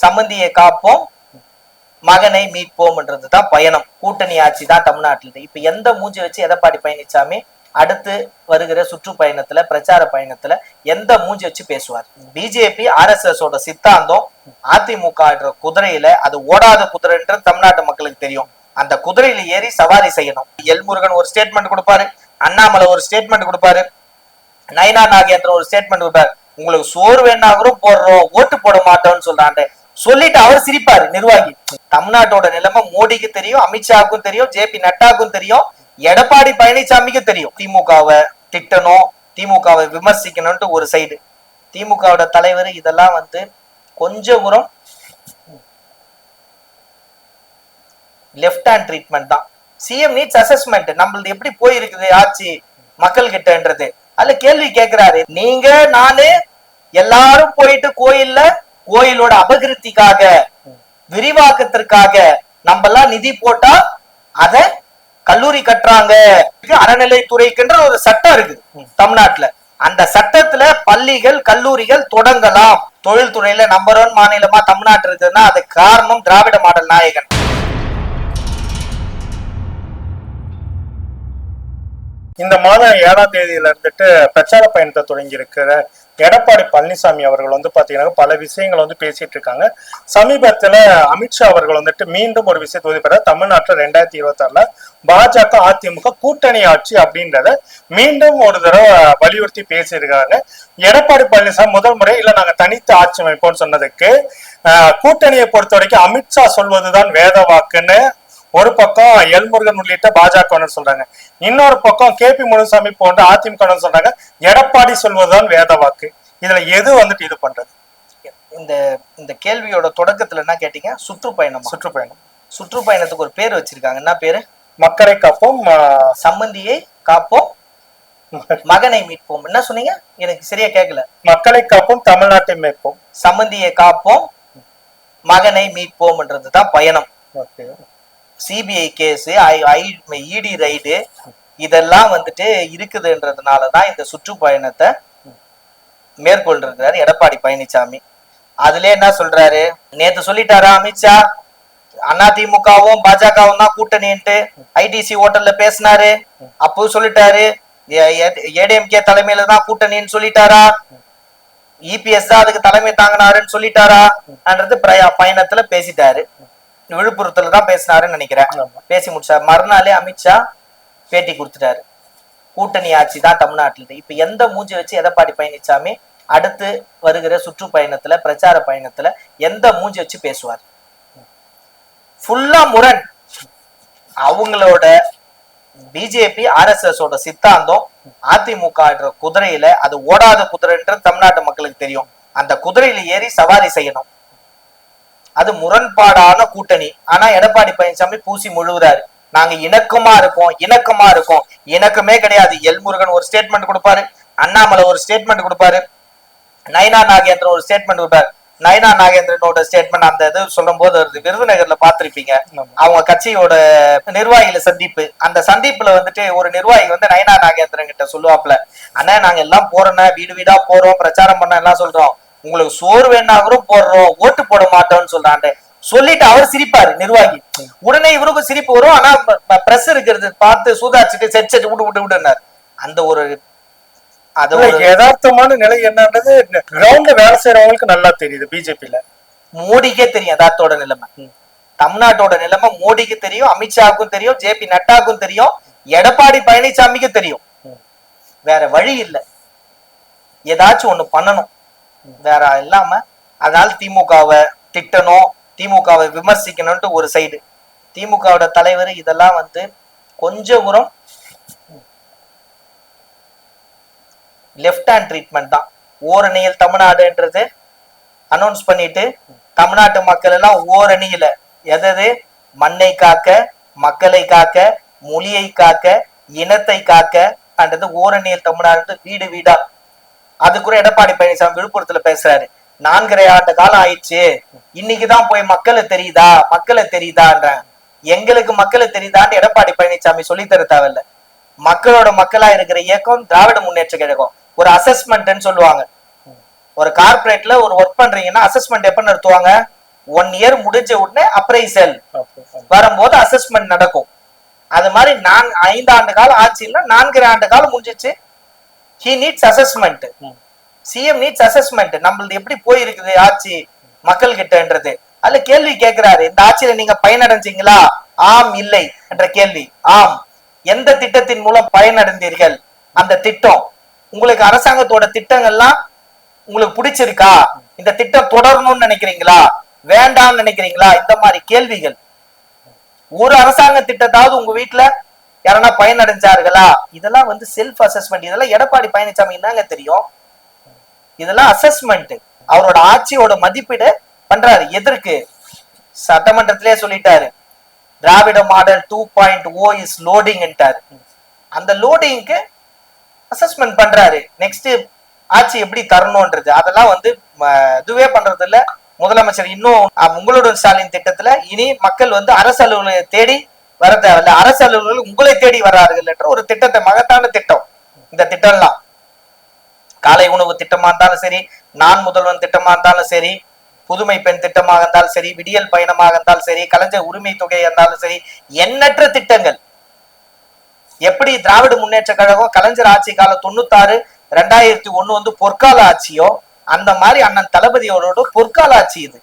சம்மந்தியை காப்போம், மகனை மீட்போம்ன்றதுதான் பயணம். கூட்டணி ஆட்சி தான் தமிழ்நாட்டில். இப்ப எந்த மூஞ்சி வச்சு எடப்பாடி பழனிசாமி அடுத்து வருகிற சுற்றுப்பயணத்துல பிரச்சார பயணத்துல எந்த மூஞ்சி வச்சு பேசுவார்? பிஜேபி RSS ஓட சித்தாந்தம் அதிமுக குதிரையில அது ஓடாத குதிரைன்றது தமிழ்நாட்டு மக்களுக்கு தெரியும். அந்த குதிரையில ஏறி சவாரி செய்யணும். எல்முருகன் ஒரு ஸ்டேட்மெண்ட் கொடுப்பாரு, அண்ணாமலை ஒரு ஸ்டேட்மெண்ட் கொடுப்பாரு, நயனா நாகேந்திரன் ஒரு ஸ்டேட்மெண்ட் கொடுப்பாரு. உங்களுக்கு சோறு வேணாலும் போடுறோம், ஓட்டு போட மாட்டோம்னு சொல்றாங்க. சொல்லிட்டு அவர் சிரிப்பாரு நிர்வாகி. தமிழ்நாட்டோட நிலைமை மோடிக்கு தெரியும், அமித்ஷாவுக்கும் தெரியும், JP நட்டாவுக்கும் தெரியும், எடப்பாடி பழனிசாமிக்கு தெரியும். திமுகவை திட்டணும், திமுகவை விமர்சிக்கணும்ட்டு ஒரு சைடு, திமுகவோட தலைவர் இதெல்லாம் கொஞ்சம் தூரம் லெஃப்ட் ஹேண்ட் ட்ரீட்மெண்ட் தான். CM needs assessment. நம்மளது எப்படி போயிருக்குது ஆட்சி மக்கள் கிட்டன்றது அதுல கேள்வி கேட்கிறாரு. நீங்க நானு எல்லாரும் போயிட்டு கோயிலோட அபகிருத்திக்காக விரிவாக்கத்திற்காக நம்ம எல்லாம் நிதி போட்டா அத கல்லூரி கட்டுறாங்க. அறநிலைத்துறைக்குன்ற ஒரு சட்டம் இருக்கு தமிழ்நாட்டுல. அந்த சட்டத்துல பள்ளிகள் கல்லூரிகள் தொடங்கலாம். தொழில்துறையில நம்பர் 1 மாநிலமா தமிழ்நாட்டு இருக்குதுன்னா அது காரணம் திராவிட மாடல் நாயகன். இந்த மாதம் 7ஆம் தேதியில இருந்துட்டு பிரச்சார பயணத்தை தொடங்கி இருக்கிற எடப்பாடி பழனிசாமி அவர்கள் பாத்தீங்கன்னா பல விஷயங்கள் பேசிட்டு இருக்காங்க. சமீபத்துல அமித்ஷா அவர்கள் மீண்டும் ஒரு விஷயத்தை உறுதிப்பட தமிழ்நாட்டுல 2026ல பாஜக அதிமுக கூட்டணி ஆட்சி அப்படின்றத மீண்டும் ஒரு தடவை வலியுறுத்தி பேசியிருக்காங்க. எடப்பாடி பழனிசாமி முதல் முறை இல்ல நாங்க தனித்து ஆட்சி அமைப்போம்னு சொன்னதுக்கு கூட்டணியை பொறுத்த வரைக்கும் அமித்ஷா சொல்வதுதான் வேத வாக்குன்னு ஒரு பக்கம் எல்முருகன் உள்ளிட்ட பாஜக சொல்றாங்க, இன்னொரு பக்கம் KP முனுசாமி போன்ற அதிமுக சொல்றாங்க எடப்பாடி சொல்வதுதான் வேத வாக்கு. இதுல எது இது பண்றது? இந்த கேள்வியோட தொடக்கத்துல என்ன கேட்டீங்க? சுற்றுப்பயணம். சுற்றுப்பயணத்துக்கு ஒரு பேர் வச்சிருக்காங்க. என்ன பேரு? மக்களை காப்போம், சம்மந்தியை காப்போம், மகனை மீட்போம். என்ன சொன்னீங்க? எனக்கு சரியா கேட்கல. மக்களை காப்போம், தமிழ்நாட்டை மீட்போம். சம்மந்தியை காப்போம், மகனை மீட்போம்ன்றதுதான் பயணம். சிபிஐ கேஸ், ED ரைடு இதெல்லாம் இருக்குதுன்றதுனாலதான் இந்த சுற்றுப்பயணத்தை மேற்கொண்டிருக்கிறார் எடப்பாடி பழனிசாமி. அதுல என்ன சொல்றாரு? நேத்து சொல்லிட்டாரா அமித்ஷா அதிமுகவும் பாஜகவும் தான் கூட்டணின்ட்டு ITC ஹோட்டல்ல பேசினாரு. அப்போ சொல்லிட்டாரு ADMK தலைமையில தான் கூட்டணின்னு சொல்லிட்டாரா? EPS தான் அதுக்கு தலைமை தாங்கினாருன்னு சொல்லிட்டாரா? பயணத்துல பேசிட்டாரு. விழுப்புரத்துல தான் பேசினாருன்னு நினைக்கிறேன். பேசி முடிச்சாரு. மறுநாளே அமித்ஷா பேட்டி கொடுத்துட்டாரு, கூட்டணி ஆட்சி தான் தமிழ்நாட்டில். இப்ப எந்த மூஞ்சி வச்சு எடப்பாடி பழனிசாமி அடுத்து வருகிற சுற்றுப்பயணத்துல பிரச்சார பயணத்துல எந்த மூஞ்சி வச்சு பேசுவார்? ஃபுல்லா முரண். அவங்களோட பிஜேபி RSS ஓட சித்தாந்தம் அதிமுக குதிரையில அது ஓடாத குதிரைன்றது தமிழ்நாட்டு மக்களுக்கு தெரியும். அந்த குதிரையில ஏறி சவாரி செய்யணும். அது முரண்பாடான கூட்டணி. ஆனா எடப்பாடி பழனிசாமி பூசி முழுகிறாரு. நாங்க இணக்கமா இருக்கோம். இணக்கமே கிடையாது. எல்முருகன் ஒரு ஸ்டேட்மெண்ட் கொடுப்பாரு, அண்ணாமலை ஒரு ஸ்டேட்மெண்ட் கொடுப்பாரு, நயனா நாகேந்திரன் ஒரு ஸ்டேட்மெண்ட் கொடுப்பாரு. நயனா நாகேந்திரனோட ஸ்டேட்மெண்ட் அந்த இது சொல்லும் போது விருதுநகர்ல பாத்திருப்பீங்க. அவங்க கட்சியோட நிர்வாகிகளை சந்திப்பு. அந்த சந்திப்புல ஒரு நிர்வாகி நயனா நாகேந்திரன் கிட்ட சொல்லுவாப்ல, அண்ணா நாங்க எல்லாம் போறோம்னா வீடு வீடா போறோம், பிரச்சாரம் பண்ண எல்லாம் சொல்றோம், உங்களுக்கு சோறு வேணாலும் போடுறோம், ஓட்டு போட மாட்டோம்னு சொல்றாங்க. சொல்லிட்டு அவர் சிரிப்பாரு நிர்வாகி. உடனே இவருக்கும் சிரிப்பு வரும். ஆனா பிரஸ் இருக்கிறது பார்த்து சூதாச்சிட்டு செட் விடுனார். அந்த ஒரு யதார்த்தமான நிலை என்னன்றது கிரவுண்ட்ல வேலை செய்யறவங்களுக்கு நல்லா தெரியுது. பிஜேபியில மோடிக்கே தெரியும் யதார்த்தோட நிலைமை. தமிழ்நாட்டோட நிலைமை மோடிக்கு தெரியும், அமித்ஷாவுக்கும் தெரியும், JP நட்டாவுக்கும் தெரியும், எடப்பாடி பழனிசாமிக்கு தெரியும். வேற வழி இல்லை, ஏதாச்சும் ஒண்ணு பண்ணணும். வேற இல்லாம அதனால திமுகவை திட்டணும், திமுகவை விமர்சிக்கணும்ட்டு ஒரு சைடு, திமுகவோட தலைவர் இதெல்லாம் கொஞ்சம் தூரம் லெஃப்ட் ஹேண்ட் ட்ரீட்மெண்ட் தான். ஓரணியில் தமிழ்நாடுன்றது அனௌன்ஸ் பண்ணிட்டு தமிழ்நாட்டு மக்கள் எல்லாம் ஓரணியில எதது மண்ணை காக்க, மக்களை காக்க, மொழியை காக்க, இனத்தை காக்க அன்றது ஓரணியில் தமிழ்நாடு வீடு வீடா. அது கூட எடப்பாடி பழனிசாமி விழுப்புரத்துல பேசுறாரு. 4.5 ஆண்டு காலம் ஆயிடுச்சு, இன்னைக்குதான் போய் மக்களை தெரியுதான்ற. எங்களுக்கு மக்களை தெரியுதான்னு எடப்பாடி பழனிசாமி சொல்லி தர தேவையில்ல. மக்களோட மக்களா இருக்கிற இயக்கம் திராவிட முன்னேற்ற கழகம் ஒரு அசஸ்மெண்ட்னு சொல்லுவாங்க. ஒரு கார்பரேட்ல ஒரு ஒர்க் பண்றீங்கன்னா அசஸ்மெண்ட் எப்ப நடத்துவாங்க? 1 இயர் முடிஞ்ச உடனே அப்ரைசல் வரும்போது அசஸ்மெண்ட் நடக்கும். அது மாதிரி 5 ஆண்டு காலம் ஆட்சின்னா 4 ஆண்டு காலம் முடிஞ்சிச்சு. he needs assessment. CM needs assessment. நம்மளது எப்படி போயிருக்குது ஆட்சி மக்கள் கிட்டன்றது. அதுல கேள்வி கேட்கிறாரு, இந்த ஆட்சியில நீங்க பயனடைஞ்சீங்களா? ஆம் இல்லை என்ற கேள்வி. ஆம். எந்த திட்டத்தின் மூலம் பயனடைந்தீர்கள்? அந்த திட்டம் உங்களுக்கு அரசாங்கத்தோட திட்டங்கள்லாம் உங்களுக்கு பிடிச்சிருக்கா? இந்த திட்டம் தொடரணும்னு நினைக்கிறீங்களா, வேண்டாம்னு நினைக்கிறீங்களா? இந்த மாதிரி கேள்விகள். ஒரு அரசாங்க திட்டத்தாவது உங்க வீட்டுல யாரனா பயனடைஞ்சார்களா? இதெல்லாம் வந்து செல்ஃப் அசஸ்மெண்ட். இதெல்லாம் எடப்பாடி பழனிசாமி என்னங்க தெரியும்? இதெல்லாம் அசஸ்மெண்ட். அவரோட ஆட்சியோட மதிப்பீடு பண்றாரு. எதற்கு? சட்டமன்றத்திலே சொல்லிட்டாரு, திராவிட மாடல் 2.0 இஸ் லோடிங். அந்த லோடிங்க்கு அசஸ்மெண்ட் பண்றாரு. நெக்ஸ்ட் ஆட்சி எப்படி தரணும்ன்றது அதெல்லாம் வந்து இதுவே பண்றது இல்ல முதலமைச்சர். இன்னும் உங்களுடன் ஸ்டாலின் திட்டத்துல இனி மக்கள் வந்து அரசு அலுவலக தேடி வர தேவையில்ல, அரசு அலுவலர்கள் உங்களை தேடி வர்றார்கள் என்ற ஒரு திட்டத்தை, மகத்தான திட்டம். இந்த திட்டம்லாம் காலை உணவு திட்டமா இருந்தாலும் சரி, நான் முதல்வன் திட்டமா இருந்தாலும் சரி, புதுமை பெண் திட்டமாக இருந்தாலும் சரி, விடியல் பயணமாக இருந்தாலும் சரி, கலைஞர் உரிமை தொகை இருந்தாலும் சரி, எண்ணற்ற திட்டங்கள். எப்படி திராவிட முன்னேற்ற கழகம் கலைஞர் ஆட்சி காலம் 96 2001 வந்து பொற்கால ஆட்சியோ, அந்த மாதிரி அண்ணன் தளபதியோட பொற்கால ஆட்சி இது.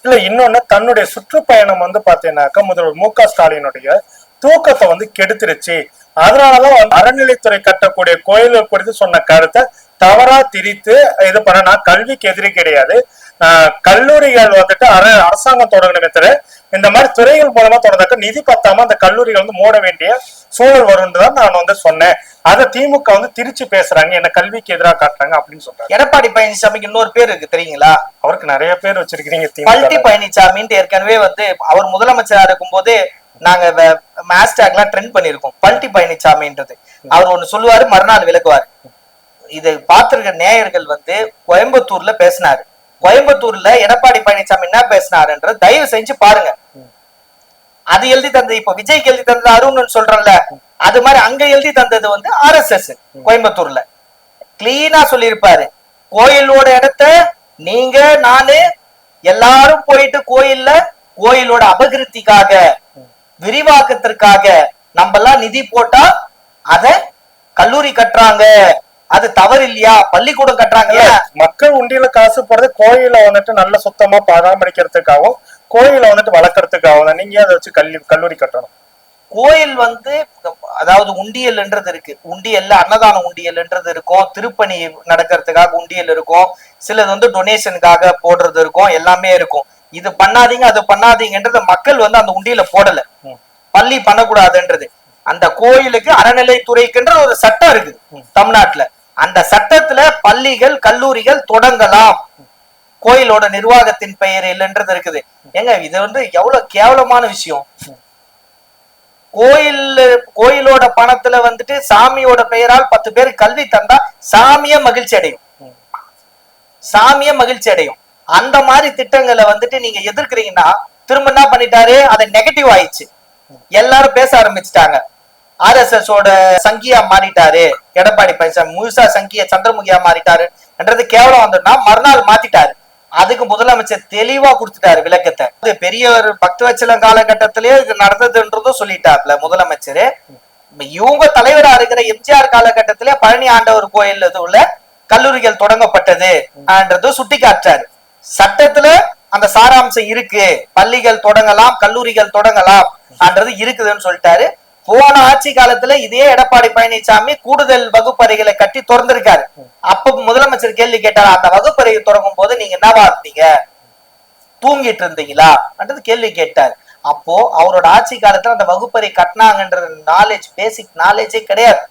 இல்ல இன்னொன்னு, தன்னுடைய சுற்றுப்பயணம் வந்து பாத்தீங்கன்னாக்கா முதல்வர் மு.க. ஸ்டாலினுடைய தூக்கத்தை வந்து கெடுத்துருச்சு. அதனாலதான் அறநிலைத்துறை கட்டக்கூடிய கோயில்கள் குறித்து சொன்ன கருத்தை தவறா திரித்து இது பண்ண, நான் கல்விக்கு எதிரி கிடையாது, கல்லூரிகள் வந்துட்டு அரசாங்கம் தொடங்கணுமே தவிர இந்த மாதிரி துறைகள் மூலமா தொடர்ந்தாக்க நிதி பத்தாம அந்த கல்லூரிகள் வந்து மூட வேண்டிய சூழல் வரும்னு தான் நான் வந்து சொன்னேன். அதை திமுக வந்து திருச்சி பேசுறாங்க, என்ன கல்விக்கு எதிராக காட்டுறாங்க அப்படின்னு சொல்றாங்க. எடப்பாடி பழனிசாமிக்கு இன்னொரு பேர் இருக்கு தெரியுங்களா? அவருக்கு நிறைய பேர் வச்சிருக்கீங்க. பல்டி பழனிசாமின்னு ஏற்கனவே வந்து அவர் முதலமைச்சரா இருக்கும் போது நாங்க ஹேஷ்டேக்லாம் ட்ரெண்ட் பண்ணிருக்கோம். பல்டி பழனிசாமின்றது அவர் ஒண்ணு சொல்லுவாரு, மறுநாள் விளக்குவாரு. இதை பார்த்திருக்க நேயர்கள் வந்து கோயம்புத்தூர்ல பேசினாரு. கோயம்புத்தூர்ல எடப்பாடி பழனிசாமி என்ன பேசினாருன்றது தயவு செஞ்சு பாருங்க. அது எழுதி தந்தது இப்ப விஜய்க்கு எழுதி தந்தது அருண் சொல்றல, அது மாதிரி அங்க எழுதி தந்தது வந்து RSS கோயம்புத்தூர்ல. கிளீனா சொல்லியிருப்பாரு, கோயிலோட இடத்த நீங்க நானு எல்லாரும் போயிட்டு கோயிலோட அபகிருத்திக்காக விரிவாக்கத்திற்காக நம்ம எல்லாம் நிதி போட்டா அத கல்லூரி கட்டுறாங்க, அது தவறு இல்லையா? பள்ளிக்கூடம் கட்டுறாங்க. மக்கள் உண்டியில காசு போறது கோயில வந்துட்டு நல்ல சுத்தமா பராமரிக்கிறதுக்காகவும் கோயில வந்துட்டு வளர்க்கறதுக்காகவும். நீங்க அதை வச்சு கல்லூரி கட்டணும். கோயில் வந்து அதாவது உண்டியல்ன்றது இருக்கு. உண்டியல்ல அன்னதான உண்டியல்ன்றது இருக்கும், திருப்பணி நடக்கிறதுக்காக உண்டியல் இருக்கும், சிலது வந்து டொனேஷனுக்காக போடுறது இருக்கும், எல்லாமே இருக்கும். இது பண்ணாதீங்க அது பண்ணாதீங்கன்றது மக்கள் வந்து அந்த உண்டியல போடல. பள்ளி பண்ணக்கூடாதுன்றது அந்த கோயிலுக்கு அறநிலைத்துறைக்குன்ற ஒரு சட்டம் இருக்கு தமிழ்நாட்டுல. அந்த சட்டத்துல பள்ளிகள் கல்லூரிகள் தொடங்கலாம் கோயிலோட நிர்வாகத்தின் பெயரில்ன்றது இருக்குது. ஏங்க இது வந்து எவ்வளவு கேவலமான விஷயம். கோயிலோட பணத்துல வந்துட்டு சாமியோட பெயரால் 10 பேர் கல்வி தந்தா சாமிய மகிழ்ச்சி அடையும், சாமிய மகிழ்ச்சி அடையும். அந்த மாதிரி திட்டங்களை வந்துட்டு நீங்க எதிர்க்கிறீங்கன்னா திரும்ப என்ன பண்ணிட்டாரு, அதை நெகட்டிவ் ஆயிடுச்சு. எல்லாரும் பேச ஆரம்பிச்சுட்டாங்க. RSS ஓட சங்கியா மாறிட்டாரு எடப்பாடி பழனிசாமி, முழுசா சங்கிய சந்திரமுகியா மாறிட்டாரு என்றது கேவலம் வந்துட்டா மறுநாள் மாத்திட்டாரு. அதுக்கு முதலமைச்சர் தெளிவா கொடுத்துட்டாரு விளக்கத்தை. பெரிய ஒரு பக்தவச்சலம் காலகட்டத்திலேயே இது நடந்ததுன்றதும் சொல்லிட்டாப்ல முதலமைச்சர். இவங்க தலைவரா இருக்கிற எம்ஜிஆர் காலகட்டத்திலே பழனி ஆண்டவர் கோயில் உள்ள கல்லூரிகள் தொடங்கப்பட்டது என்றதும் சுட்டி காட்டுறாரு. சட்டத்துல அந்த சாராம்சம் இருக்கு, பள்ளிகள் தொடங்கலாம் கல்லூரிகள் தொடங்கலாம் என்றது இருக்குதுன்னு சொல்லிட்டாரு. போன ஆட்சி காலத்துல இதே எடப்பாடி பழனிசாமி கூடுதல் வகுப்பறைகளை கட்டி திறந்திருக்காரு. அப்ப முதலமைச்சர் கேள்வி கேட்டாரு, அந்த வகுப்பறையை தொடங்கும் போது நீங்க என்னவா இருந்தீங்க, தூங்கிட்டு இருந்தீங்களா என்றது கேள்வி கேட்டார். அப்போ அவரோட ஆட்சி காலத்துல அந்த வகுப்பறை கட்டினாங்கன்ற நாலேஜ், பேசிக் நாலேஜே கிடையாது.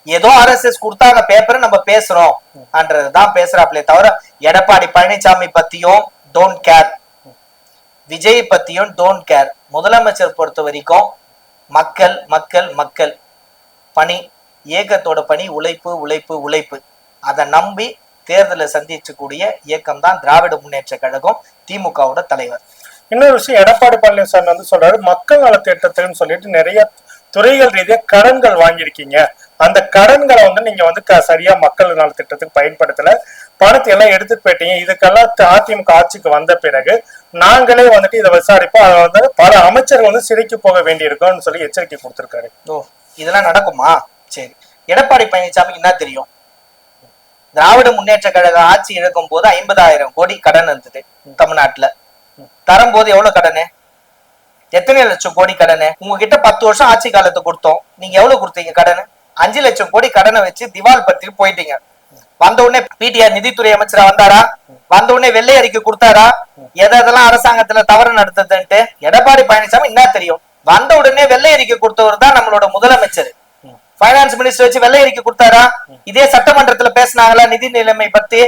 ஏதோ RSS கொடுத்தாங்க பேப்பரை நம்ம பேசுறோம் என்றதுதான் பேசுறாப்லே தவிர எடப்பாடி பழனிசாமி பத்தியும் டோன்ட் கேர், விஜய் பத்தியும் டோன்ட் கேர். முதலமைச்சர் பொறுத்த வரைக்கும் மக்கள் மக்கள் மக்கள் பணி, இயக்கத்தோட பணி உழைப்பு உழைப்பு உழைப்பு. அதை நம்பி தேர்தலை சந்திச்சக்கூடிய இயக்கம் தான் திராவிட முன்னேற்ற கழகம், திமுகவோட தலைவர். இன்னொரு விஷயம், எடப்பாடி பழனிசாமி வந்து சொல்றாரு மக்கள் நல திட்டத்தில்னு சொல்லிட்டு நிறைய துறைகள் ரீதியா கடன்கள் வாங்கியிருக்கீங்க, அந்த கடன்களை வந்து நீங்க வந்து சரியா மக்கள் நல திட்டத்துக்கு பயன்படுத்தல, பணத்தை எல்லாம் எடுத்துட்டு போயிட்டீங்க. இதுக்கெல்லாம் அதிமுக ஆட்சிக்கு வந்த பிறகு நாங்களே வந்துட்டு இதை விசாரிப்போம். அதை வந்து பல அமைச்சர்கள் வந்து சிறைக்கு போக வேண்டியிருக்கும்னு சொல்லி எச்சரிக்கை கொடுத்திருக்காரு. ஓ, இதெல்லாம் நடக்குமா? சரி, எடப்பாடி பழனிசாமிக்கு என்ன தெரியும்? திராவிட முன்னேற்ற கழக ஆட்சி இழக்கும் போது 50,000 கோடி கடன் இருந்தது தமிழ்நாட்டுல. தரும்போது எவ்வளவு கடனு? எத்தனை லட்சம் கோடி கடனு? உங்ககிட்ட 10 வருஷம் ஆட்சி காலத்தை கொடுத்தோம், நீங்க எவ்வளவு கொடுத்தீங்க கடனு? 5 லட்சம் கோடி கடனை வச்சு திவால் பத்தி போயிட்டீங்க. வந்த உடனே பிடிஆர் நிதித்துறை அமைச்சரா வந்தாரா? வந்த உடனே வெள்ளை அறிக்கை கொடுத்தாரா? எதெல்லாம் அரசாங்கத்துல தவறு நடத்துதுன்ட்டு எடப்பாடி பழனிசாமி என்ன தெரியும்? வந்த உடனே வெள்ளை அறிக்கை கொடுத்தவர் தான் நம்மளோட முதலமைச்சர். பைனான்ஸ் மினிஸ்டர் வச்சு வெள்ளை அறிக்கை கொடுத்தாரா? இதே சட்டமன்றத்துல பேசினாங்களா நிதி நிலைமை பத்தி?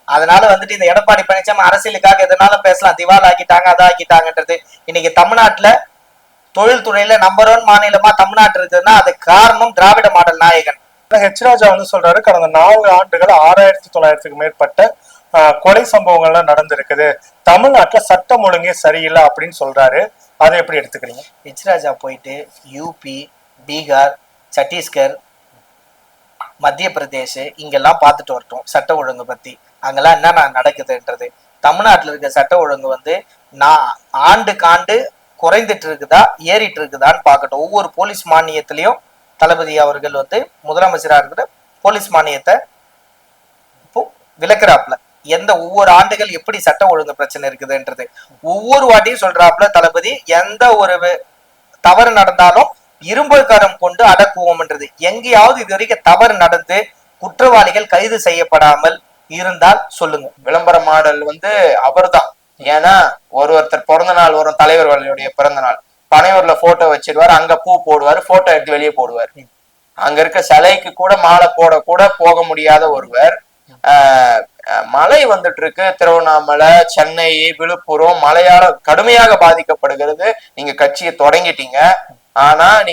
அதனால வந்துட்டு இந்த எடப்பாடி பழனிசாமி அரசியலுக்காக எதனாலும் பேசலாம், திவால் ஆக்கிட்டாங்க அதை ஆக்கிட்டாங்கன்றது. இன்னைக்கு தமிழ்நாட்டுல தொழில்துறையில நம்பர் 1 மாநிலமா தமிழ்நாட்டு இருக்குதுன்னா அது காரணம் திராவிட மாடல் நாயகன். ஹெச் ராஜா வந்து சொல்றாரு, கடந்த 4 ஆண்டுகள் 6,900க்கு மேற்பட்ட கொலை சம்பவங்கள்லாம் நடந்திருக்குது, தமிழ்நாட்டுல சட்டம் ஒழுங்கே சரியில்லை அப்படின்னு சொல்றாரு. அதை எப்படி எடுத்துக்கிறீங்க? ஹெச் ராஜா போயிட்டு யூபி, பீகார், சத்தீஸ்கர், மத்திய பிரதேஷ் இங்கெல்லாம் பார்த்துட்டு வரட்டும் சட்ட ஒழுங்கு பத்தி. அங்கெல்லாம் என்ன நடக்குதுன்றது. தமிழ்நாட்டுல இருக்க சட்ட ஒழுங்கு வந்து ஆண்டுக்கு ஆண்டு குறைந்துட்டு இருக்குதா ஏறிட்டு இருக்குதான்னு பார்க்கட்டும். ஒவ்வொரு போலீஸ் மானியத்திலையும் தளபதி அவர்கள் வந்து முதலமைச்சரா இருக்கிற போலீஸ் மானியத்தை இப்போ விளக்குறாப்புல. ஒவ்வொரு ஆண்டுகள் எப்படி சட்ட ஒழுங்கு பிரச்சனை இருக்குதுன்றது ஒவ்வொரு வாட்டியும் சொல்றாப்புல தளபதி. எந்த ஒரு தவறு நடந்தாலும் இரும்புக்கரம் கொண்டு அடக்குவோம்ன்றது. எங்கேயாவது இது வரைக்கும் தவறு நடந்து குற்றவாளிகள் கைது செய்யப்படாமல் இருந்தால் சொல்லுங்க. விளம்பர மாடல் வந்து அவர்தான். ஏன்னா ஒருத்தர் பிறந்த நாள் வரும், தலைவர்களுடைய பிறந்த நாள், பனையூர்ல போட்டோ வச்சிருவாரு, அங்க பூ போடுவாரு, போட்டோ எடுத்து வெளியே போடுவார். அங்க இருக்க சிலைக்கு கூட மாலை போட கூட போக முடியாத ஒருவர் மழை வந்துட்டு இருக்கு, திருவண்ணாமலை, சென்னை, விழுப்புரம் மழையால கடுமையாக பாதிக்கப்படுகிறது. நீங்க கட்சியை தொடங்கிட்டீங்க, ஆனா நீங்க